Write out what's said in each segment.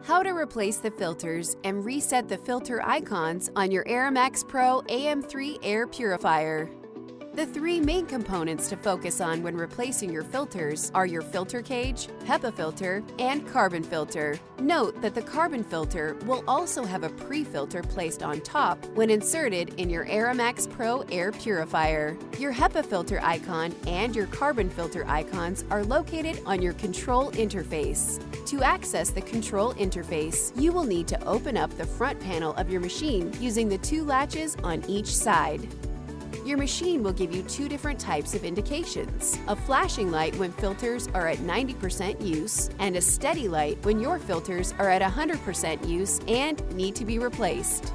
How to replace the filters and reset the filter icons on your AeraMax Pro AM3 air purifier. The three main components to focus on when replacing your filters are your filter cage, HEPA filter, and carbon filter. Note that the carbon filter will also have a pre-filter placed on top when inserted in your AeraMax Pro air purifier. Your HEPA filter icon and your carbon filter icons are located on your control interface. To access the control interface, you will need to open up the front panel of your machine using the two latches on each side. Your machine will give you two different types of indications: a flashing light when filters are at 90% use, and a steady light when your filters are at 100% use and need to be replaced.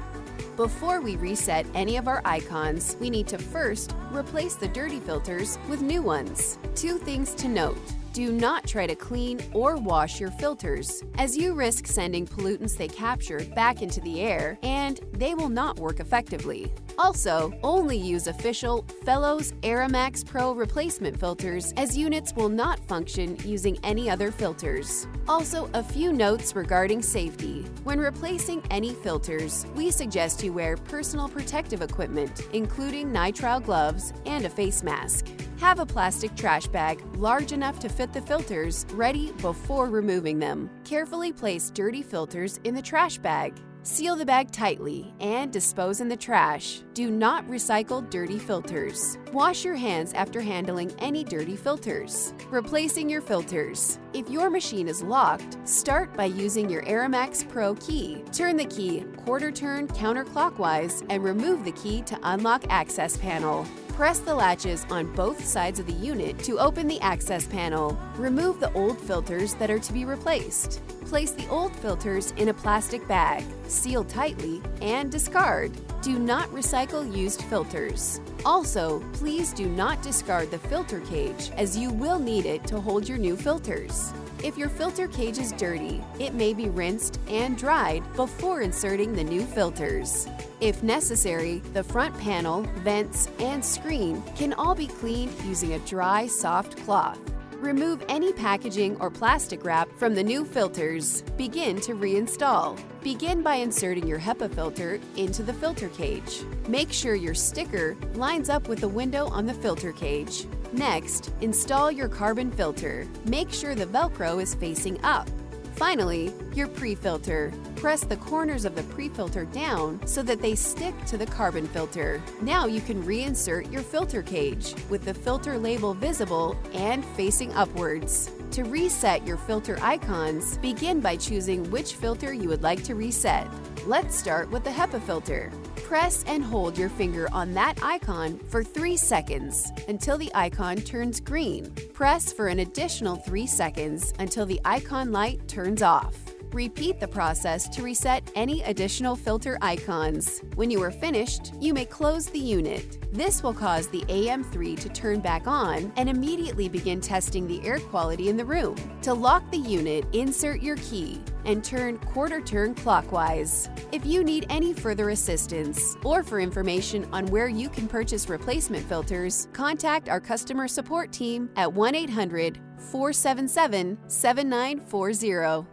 Before we reset any of our icons, we need to first replace the dirty filters with new ones. Two things to note. Do not try to clean or wash your filters, as you risk sending pollutants they captured back into the air, and they will not work effectively. Also, only use official Fellows AeraMax Pro replacement filters, as units will not function using any other filters. Also, a few notes regarding safety. When replacing any filters, we suggest you wear personal protective equipment, including nitrile gloves and a face mask. Have a plastic trash bag large enough to fit the filters ready before removing them. Carefully place dirty filters in the trash bag. Seal the bag tightly and dispose in the trash. Do not recycle dirty filters. Wash your hands after handling any dirty filters. Replacing your filters. If your machine is locked, start by using your AeraMax Pro key. Turn the key quarter turn counterclockwise and remove the key to unlock access panel. Press the latches on both sides of the unit to open the access panel. Remove the old filters that are to be replaced. Place the old filters in a plastic bag, seal tightly, and discard. Do not recycle used filters. Also, please do not discard the filter cage, as you will need it to hold your new filters. If your filter cage is dirty, it may be rinsed and dried before inserting the new filters. If necessary, the front panel, vents, and screen can all be cleaned using a dry, soft cloth. Remove any packaging or plastic wrap from the new filters. Begin to reinstall. Begin by inserting your HEPA filter into the filter cage. Make sure your sticker lines up with the window on the filter cage. Next, install your carbon filter. Make sure the Velcro is facing up. Finally, your pre-filter. Press the corners of the pre-filter down so that they stick to the carbon filter. Now you can reinsert your filter cage with the filter label visible and facing upwards. To reset your filter icons, begin by choosing which filter you would like to reset. Let's start with the HEPA filter. Press and hold your finger on that icon for 3 seconds until the icon turns green. Press for an additional 3 seconds until the icon light turns off. Repeat the process to reset any additional filter icons. When you are finished, you may close the unit. This will cause the AM3 to turn back on and immediately begin testing the air quality in the room. To lock the unit, insert your key and turn quarter turn clockwise. If you need any further assistance or for information on where you can purchase replacement filters, contact our customer support team at 1-800-477-7940.